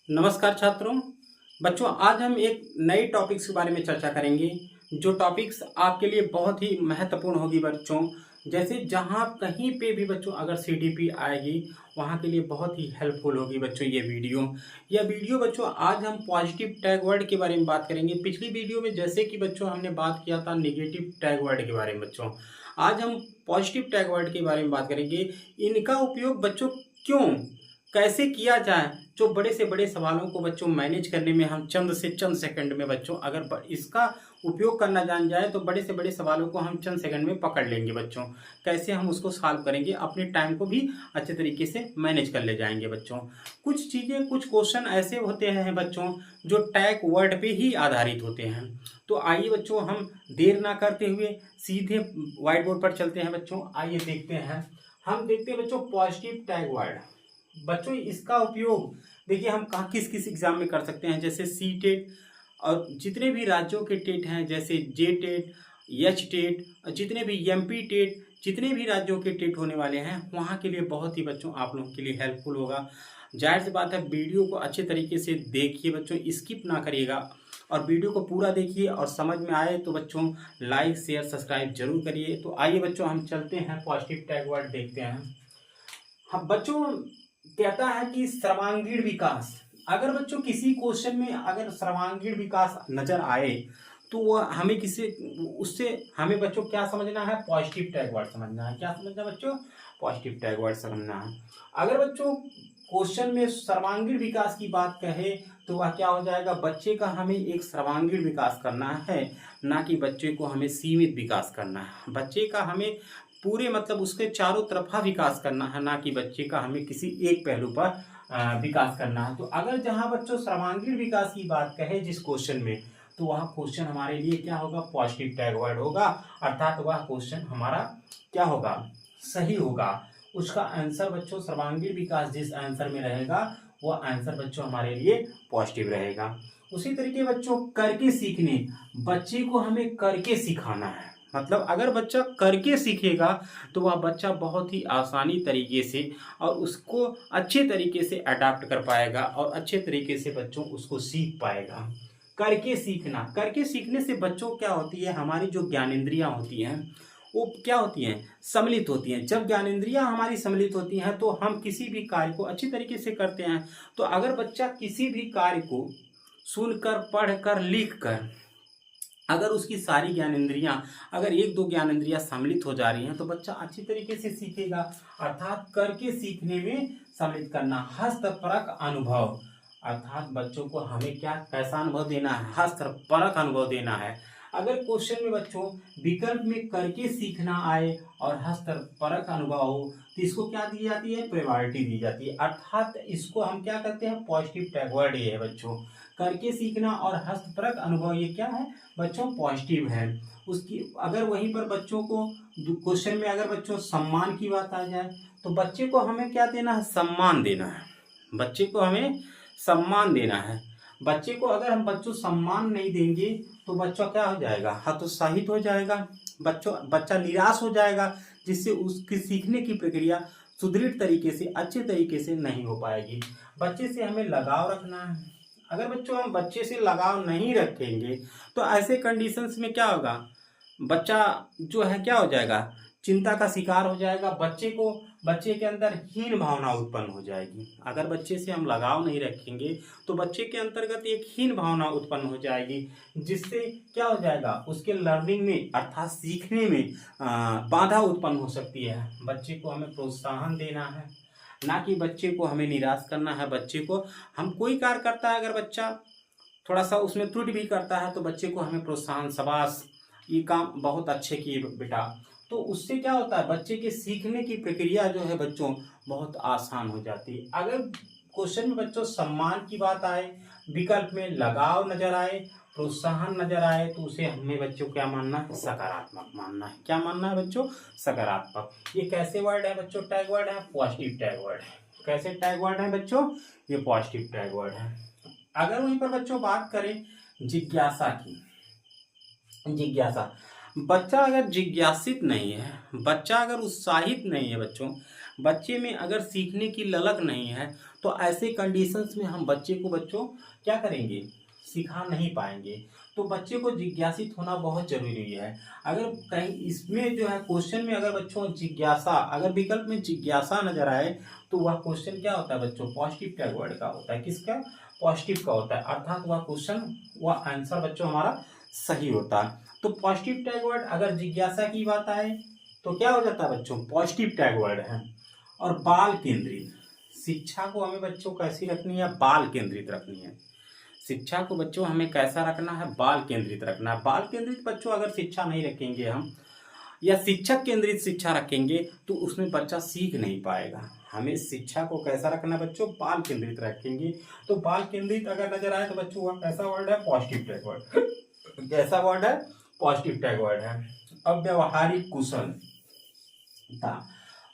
नमस्कार छात्रों। बच्चों, आज हम एक नए टॉपिक्स के बारे में चर्चा करेंगे जो टॉपिक्स आपके लिए बहुत ही महत्वपूर्ण होगी बच्चों। जैसे जहाँ कहीं पे भी बच्चों अगर सीडीपी आएगी वहाँ के लिए बहुत ही हेल्पफुल होगी बच्चों यह वीडियो बच्चों। आज हम पॉजिटिव टैग वर्ड के बारे में बात करेंगे। पिछली वीडियो में जैसे कि बच्चों हमने बात किया था नेगेटिव टैग वर्ड के बारे में बच्चों, आज हम पॉजिटिव टैग वर्ड के बारे में बात करेंगे। इनका उपयोग बच्चों क्यों कैसे किया जाए, जो बड़े से बड़े सवालों को बच्चों मैनेज करने में हम चंद से चंद सेकंड में बच्चों अगर इसका उपयोग करना जान जाए तो बड़े से बड़े सवालों को हम चंद सेकंड में पकड़ लेंगे बच्चों। कैसे हम उसको सॉल्व करेंगे, अपने टाइम को भी अच्छे तरीके से मैनेज कर ले जाएंगे बच्चों। कुछ चीज़ें, कुछ क्वेश्चन ऐसे होते हैं बच्चों जो टैग वर्ड पे ही आधारित होते हैं। तो आइए बच्चों, हम देर ना करते हुए सीधे व्हाइट बोर्ड पर चलते हैं बच्चों। आइए देखते हैं, हम देखते हैं बच्चों पॉजिटिव टैग वर्ड। बच्चों इसका उपयोग देखिए हम कहाँ किस किस एग्जाम में कर सकते हैं। जैसे सी टेट और जितने भी राज्यों के टेट हैं, जैसे जे टेट, एच टेट, जितने भी एमपी टेट, जितने भी राज्यों के टेट होने वाले हैं वहाँ के लिए बहुत ही बच्चों आप लोगों के लिए हेल्पफुल होगा। जाहिर सी बात है, वीडियो को अच्छे तरीके से देखिए बच्चों, स्किप ना करिएगा और वीडियो को पूरा देखिए और समझ में आए तो बच्चों लाइक शेयर सब्सक्राइब जरूर करिए। तो आइए बच्चों हम चलते हैं, पॉजिटिव टैग वर्ड देखते हैं। हाँ बच्चों, कहता है कि सर्वांगीण विकास। अगर बच्चों किसी क्वेश्चन में अगर सर्वांगीण विकास नजर आए तो वह हमें किसी उससे हमें बच्चों क्या समझना है, पॉजिटिव टैग वर्ड समझना है। क्या समझना है बच्चों, पॉजिटिव टैग वर्ड समझना है। अगर बच्चों क्वेश्चन में सर्वांगीण विकास की बात कहे तो वह क्या हो जाएगा, बच्चे का हमें एक सर्वांगीण विकास करना है, ना कि बच्चे को हमें सीमित विकास करना है। बच्चे का हमें पूरे मतलब उसके चारों तरफा विकास करना है, ना कि बच्चे का हमें किसी एक पहलू पर विकास करना है। तो अगर जहां बच्चों सर्वांगीण विकास की बात कहे जिस क्वेश्चन में, तो वह क्वेश्चन हमारे लिए क्या होगा, पॉजिटिव टैग वर्ड होगा। अर्थात वह क्वेश्चन हमारा क्या होगा, सही होगा। उसका आंसर बच्चों सर्वांगीण विकास जिस आंसर में रहेगा वह आंसर बच्चों हमारे लिए पॉजिटिव रहेगा। उसी तरीके बच्चों करके सीखने, बच्चे को हमें करके सिखाना है। मतलब अगर बच्चा करके सीखेगा तो वह बच्चा बहुत ही आसानी तरीके से और उसको अच्छे तरीके से अडाप्ट कर पाएगा और अच्छे तरीके से बच्चों उसको सीख पाएगा। करके सीखना, करके सीखने से बच्चों क्या होती है, हमारी जो ज्ञानेंद्रियां होती हैं वो क्या होती हैं, सम्मिलित होती हैं। जब ज्ञानेंद्रियां हमारी सम्मिलित होती हैं तो हम किसी भी कार्य को अच्छी तरीके से करते हैं। तो अगर बच्चा किसी भी कार्य को सुनकर, पढ़कर, लिखकर, अगर उसकी सारी ज्ञानेंद्रियां, अगर एक दो ज्ञानेंद्रियां सम्मिलित हो जा रही हैं तो बच्चा अच्छी तरीके से सीखेगा। अर्थात करके सीखने में सम्मिलित करना। हस्तपरक अनुभव, अर्थात बच्चों को हमें क्या कैसा अनुभव देना है, हस्तपरक अनुभव देना है। अगर क्वेश्चन में बच्चों विकल्प में करके सीखना आए और हस्तपरक अनुभव हो तो इसको क्या दी जाती है, प्रायोरिटी दी जाती है। अर्थात इसको हम क्या कहते हैं, पॉजिटिव टैग वर्ड ये है बच्चों। करके सीखना और हस्तपरक अनुभव ये क्या है बच्चों, पॉजिटिव है। उसकी अगर वहीं पर बच्चों को क्वेश्चन में अगर बच्चों सम्मान की बात आ जाए तो बच्चे को हमें क्या देना है, सम्मान देना है। बच्चे को हमें सम्मान देना है। बच्चे को अगर हम बच्चों सम्मान नहीं देंगे तो बच्चा क्या हो जाएगा, हतोत्साहित हो जाएगा, बच्चा निराश हो जाएगा, जिससे उसकी सीखने की प्रक्रिया सुदृढ़ तरीके से, अच्छे तरीके से नहीं हो पाएगी। बच्चे से हमें लगाव रखना है। अगर बच्चों हम बच्चे से लगाव नहीं रखेंगे तो ऐसे कंडीशंस में क्या होगा, बच्चा जो है क्या हो जाएगा, चिंता का शिकार हो जाएगा। बच्चे के अंदर हीन भावना उत्पन्न हो जाएगी। अगर बच्चे से हम लगाव नहीं रखेंगे तो बच्चे के अंतर्गत एक हीन भावना उत्पन्न हो जाएगी, जिससे क्या हो जाएगा, उसके लर्निंग में अर्थात सीखने में बाधा उत्पन्न हो सकती है। बच्चे को हमें प्रोत्साहन देना है, ना कि बच्चे को हमें निराश करना है। बच्चे को हम कोई कार्य करता है, अगर बच्चा थोड़ा सा उसमें त्रुटि भी करता है तो बच्चे को हमें प्रोत्साहन, शाबाश ये काम बहुत अच्छे किए बेटा। तो उससे क्या होता है, बच्चे के सीखने की प्रक्रिया जो है बच्चों बहुत आसान हो जाती है। अगर क्वेश्चन में बच्चों सम्मान की बात आए, विकल्प में लगाव नजर आए, प्रोत्साहन नजर आए, तो उसे हमें बच्चों क्या मानना है, सकारात्मक मानना है। क्या मानना है बच्चों, सकारात्मक। ये कैसे वर्ड है बच्चों, टैग वर्ड है, पॉजिटिव टैग वर्ड है। कैसे टैग वर्ड है बच्चों, ये पॉजिटिव टैग वर्ड है। अगर वहीं पर बच्चों बात करें जिज्ञासा की, जिज्ञासा, बच्चा अगर जिज्ञासित नहीं है, बच्चा अगर उत्साहित नहीं है बच्चों, बच्चे में अगर सीखने की ललक नहीं है तो ऐसे कंडीशंस में हम बच्चे को बच्चों क्या करेंगे, सिखा नहीं पाएंगे। तो बच्चे को जिज्ञासित होना बहुत जरूरी है। अगर कहीं इसमें जो है क्वेश्चन में अगर बच्चों जिज्ञासा, अगर विकल्प में जिज्ञासा नजर आए तो वह क्वेश्चन क्या होता है बच्चों, पॉजिटिव टैग वर्ड का होता है। किसका, पॉजिटिव का होता है, अर्थात वह क्वेश्चन, वह आंसर बच्चों हमारा सही होता है। तो पॉजिटिव टैग वर्ड अगर जिज्ञासा की बात आए तो क्या हो जाता है बच्चों, पॉजिटिव टैग वर्ड है। और बाल केंद्रित, शिक्षा को हमें बच्चों कैसी रखनी है, बाल केंद्रित रखनी है। शिक्षा को बच्चों हमें कैसा रखना है, बाल केंद्रित रखना है। बाल केंद्रित बच्चों अगर शिक्षा नहीं रखेंगे हम, या शिक्षक केंद्रित शिक्षा रखेंगे तो उसमें बच्चा सीख नहीं पाएगा। हमें शिक्षा को कैसा रखना है बच्चों, बाल केंद्रित रखेंगे। तो बाल केंद्रित अगर नजर आए तो बच्चों वह कैसा वर्ड है, पॉजिटिव टैग वर्ड। कैसा वर्ड है, पॉजिटिव टैग वर्ड है। अब व्यवहारिक कुशलता,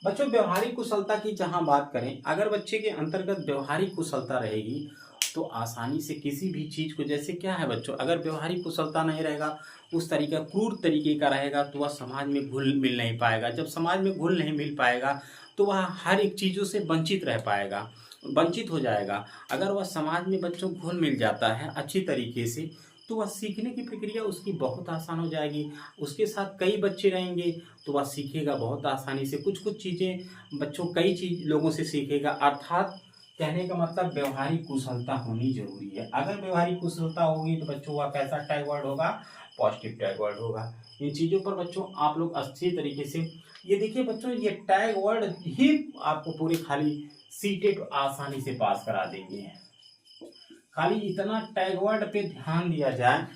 बच्चों व्यवहारिक कुशलता की जहां बात करें, अगर बच्चे के अंतर्गत व्यवहारिक कुशलता रहेगी तो आसानी से किसी भी चीज को, जैसे क्या है बच्चों, अगर व्यवहारिक कुशलता नहीं रहेगा, उस तरीका क्रूर तरीके का रहेगा तो वह समाज में घुल मिल नहीं पाएगा। जब समाज में घुल नहीं मिल पाएगा तो वह हर एक चीज़ों से वंचित रह पाएगा, वंचित हो जाएगा। अगर वह समाज में बच्चों घुल मिल जाता है अच्छी तरीके से तो वह सीखने की प्रक्रिया उसकी बहुत आसान हो जाएगी। उसके साथ कई बच्चे रहेंगे तो वह सीखेगा बहुत आसानी से। कुछ कुछ चीज़ें बच्चों कई चीज लोगों से सीखेगा। अर्थात कहने का मतलब व्यवहारिक कुशलता होनी जरूरी है। अगर व्यवहारिक कुशलता होगी तो बच्चों का कैसा टैग वर्ड होगा, पॉजिटिव टैग वर्ड होगा। इन चीज़ों पर बच्चों आप लोग अच्छी तरीके से ये देखिए बच्चों, ये टैग वर्ड ही आपको पूरे खाली सीटेट आसानी से पास करा देंगे। खाली इतना टैग वर्ड पे ध्यान दिया जाए,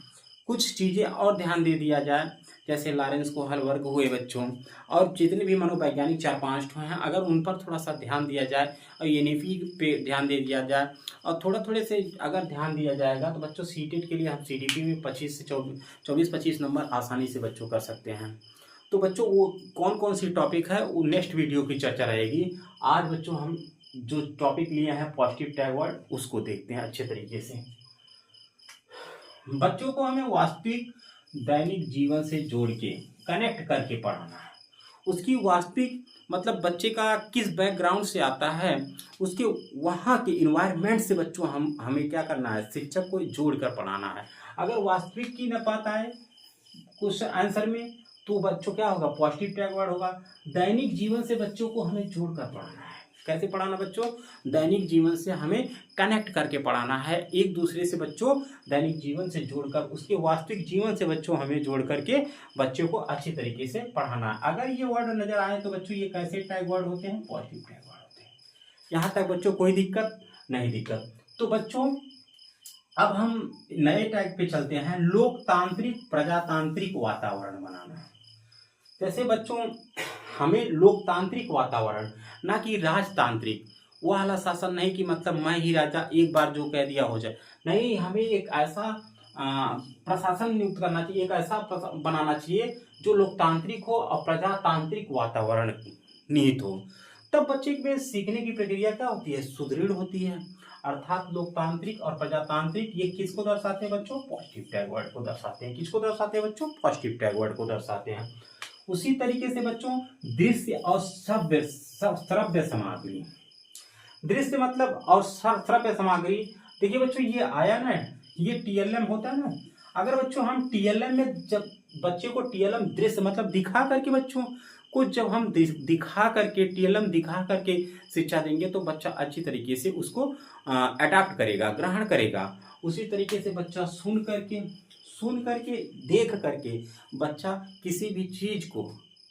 कुछ चीज़ें और ध्यान दे दिया जाए, जैसे लॉरेंस कोहल वर्ग हुए बच्चों, और जितने भी मनोवैज्ञानिक 4-5 ठो हैं, अगर उन पर थोड़ा सा ध्यान दिया जाए और एनईपी पे ध्यान दे दिया जाए और थोड़े से अगर ध्यान दिया जाएगा तो बच्चों सीटेट के लिए हम सीडीपी में 25 से 24-25 नंबर आसानी से बच्चों कर सकते हैं। तो बच्चों वो कौन कौन सी टॉपिक है वो नेक्स्ट वीडियो की चर्चा रहेगी। आज बच्चों हम जो टॉपिक लिए हैं पॉजिटिव टैग वर्ड उसको देखते हैं अच्छे तरीके से। बच्चों को हमें वास्तविक दैनिक जीवन से जोड़ के कनेक्ट करके पढ़ाना है। उसकी वास्तविक मतलब बच्चे का किस बैकग्राउंड से आता है, उसके वहाँ के इन्वायरमेंट से बच्चों हमें क्या करना है, शिक्षक को जोड़कर पढ़ाना है। अगर वास्तविक की न पाता है क्वेश्चन आंसर में तो बच्चों क्या होगा, पॉजिटिव टैग वर्ड होगा। दैनिक जीवन से बच्चों को हमें जोड़कर पढ़ाना है। कैसे पढ़ाना बच्चों, दैनिक जीवन से हमें कनेक्ट करके पढ़ाना है, एक दूसरे से बच्चों दैनिक जीवन से जोड़कर, उसके वास्तविक जीवन से बच्चों हमें जोड़ करके बच्चों को अच्छी तरीके से पढ़ाना है। अगर ये वर्ड नजर आए तो बच्चों ये कैसे टैग वर्ड होते हैं, पॉजिटिव टैग वर्ड होते हैं। यहाँ तक बच्चों कोई दिक्कत नहीं, दिक्कत तो बच्चों अब हम नए टैग पे चलते हैं, लोकतांत्रिक प्रजातांत्रिक वातावरण बनाना है। जैसे बच्चों हमें लोकतांत्रिक वातावरण, ना कि राजतांत्रिक, वो वाला शासन नहीं कि मतलब मैं ही राजा, एक बार जो कह दिया हो जाए, नहीं, हमें एक ऐसा प्रशासन नियुक्त करना चाहिए, एक ऐसा बनाना चाहिए जो लोकतांत्रिक हो और प्रजातांत्रिक वातावरण निहित हो। तब बच्चे में सीखने की प्रक्रिया क्या होती है, सुदृढ़ होती है। अर्थात लोकतांत्रिक और प्रजातांत्रिक ये किसको दर्शाते हैं बच्चों, पॉजिटिव टैग वर्ड को दर्शाते हैं। किसको दर्शाते हैं बच्चों, पॉजिटिव टैग वर्ड को दर्शाते हैं। उसी तरीके से बच्चों दृश्य और श्रव्य सामग्री, दृश्य मतलब और श्रव्य सामग्री, देखिए बच्चों ये आया ना, ये टीएलएम होता है ना। अगर बच्चों हम टीएलएम में जब बच्चे को टीएलएम दृश्य मतलब दिखा करके बच्चों को जब हम दिखा करके टीएलएम दिखा करके शिक्षा देंगे तो बच्चा अच्छी तरीके से उसको अडॉप्ट करेगा, ग्रहण करेगा। उसी तरीके से बच्चा सुन करके देख करके बच्चा किसी भी चीज को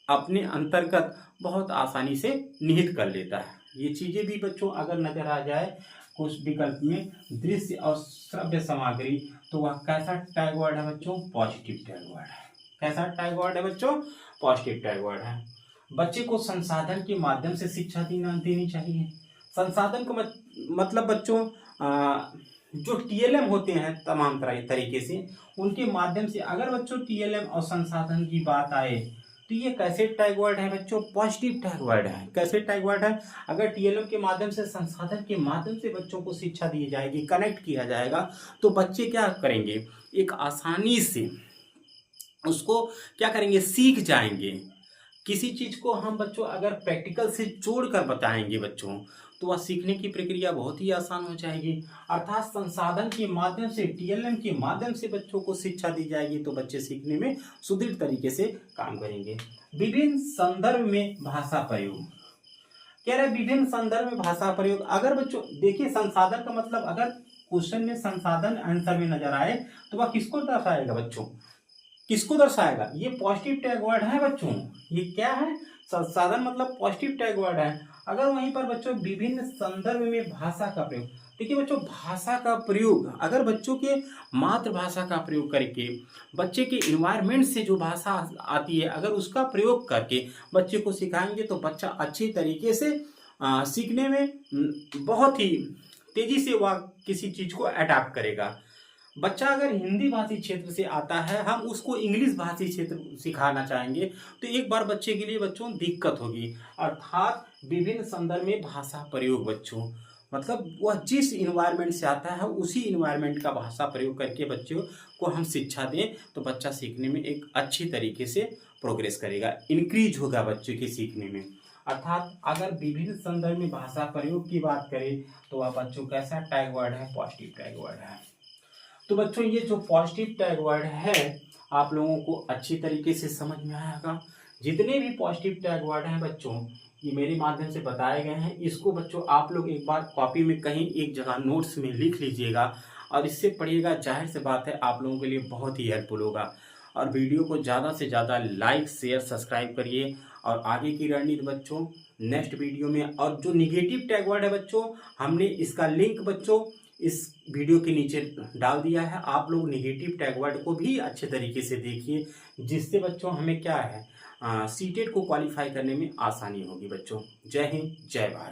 अपने अंतर्गत बहुत आसानी से निहित कर लेता है। ये चीजें भी बच्चों अगर नजर आ जाए कुछ विकल्प में दृश्य और श्रव्य सामग्री तो वह कैसा टैग वर्ड है बच्चों, पॉजिटिव टैग वर्ड है। कैसा टैग वर्ड है बच्चों, पॉजिटिव टैग वर्ड है। बच्चे को संसाधन के माध्यम से शिक्षा देनी चाहिए। संसाधन को मतलब बच्चों जो टीएलएम होते हैं तमाम तरीके से, उनके माध्यम से अगर बच्चों टीएलएम और संसाधन की बात आए तो ये कैसे टैग वर्ड है बच्चों, पॉजिटिव टैग वर्ड है। कैसे टैग वर्ड है, अगर टीएलएम के माध्यम से, संसाधन के माध्यम से बच्चों को शिक्षा दी जाएगी, कनेक्ट किया जाएगा तो बच्चे क्या करेंगे, एक आसानी से उसको क्या करेंगे, सीख जाएंगे। किसी चीज़ को हम बच्चों अगर प्रैक्टिकल से जोड़कर बताएंगे बच्चों, तो वह सीखने की प्रक्रिया बहुत ही आसान हो जाएगी। अर्थात संसाधन के माध्यम से, टीएलएम के माध्यम से बच्चों को शिक्षा दी जाएगी, तो बच्चे सीखने में सुदृढ़ तरीके से काम करेंगे। विभिन्न संदर्भ में भाषा प्रयोग, कह रहे विभिन्न संदर्भ में भाषा प्रयोग। अगर बच्चों देखिए, संसाधन का मतलब अगर क्वेश्चन में संसाधन आंसर में नजर आए तो वह किसको दर्शाएगा बच्चों, किसको दर्शाएगा? ये पॉजिटिव टैग वर्ड है बच्चों। ये क्या है? संसाधन मतलब पॉजिटिव टैग वर्ड है। अगर वहीं पर बच्चों विभिन्न संदर्भ में भाषा का प्रयोग, देखिए बच्चों भाषा का प्रयोग अगर बच्चों के मातृभाषा का प्रयोग करके, बच्चे के इन्वायरमेंट से जो भाषा आती है अगर उसका प्रयोग करके बच्चे को सिखाएंगे, तो बच्चा अच्छी तरीके से सीखने में बहुत ही तेजी से वह किसी चीज को अडॉप्ट करेगा। बच्चा अगर हिंदी भाषी क्षेत्र से आता है, हम उसको इंग्लिश भाषी क्षेत्र सिखाना चाहेंगे, तो एक बार बच्चे के लिए बच्चों दिक्कत होगी। अर्थात विभिन्न संदर्भ में भाषा प्रयोग बच्चों मतलब वह जिस इन्वायरमेंट से आता है उसी इन्वायरमेंट का भाषा प्रयोग करके बच्चों को हम शिक्षा दें, तो बच्चा सीखने में एक अच्छी तरीके से प्रोग्रेस करेगा, इंक्रीज होगा बच्चे के सीखने में। अर्थात अगर विभिन्न संदर्भ में भाषा प्रयोग की बात करें, तो वह बच्चों कैसा टैग वर्ड है? पॉजिटिव टैग वर्ड है। तो बच्चों ये जो पॉजिटिव टैग वर्ड है आप लोगों को अच्छी तरीके से समझ में आएगा। जितने भी पॉजिटिव टैग वर्ड हैं बच्चों, ये मेरे माध्यम से बताए गए हैं। इसको बच्चों आप लोग एक बार कॉपी में कहीं एक जगह नोट्स में लिख लीजिएगा और इससे पढ़िएगा। जाहिर सी बात है आप लोगों के लिए बहुत ही हेल्पफुल होगा। और वीडियो को ज़्यादा से ज़्यादा लाइक शेयर सब्सक्राइब करिए। और आगे की रणनीति बच्चों नेक्स्ट वीडियो में, और जो निगेटिव टैग वर्ड है बच्चों, हमने इसका लिंक बच्चों इस वीडियो के नीचे डाल दिया है। आप लोग निगेटिव टैग वर्ड को भी अच्छे तरीके से देखिए, जिससे बच्चों हमें क्या है सीटेट को क्वालिफाई करने में आसानी होगी बच्चों। जय हिंद, जय भारत।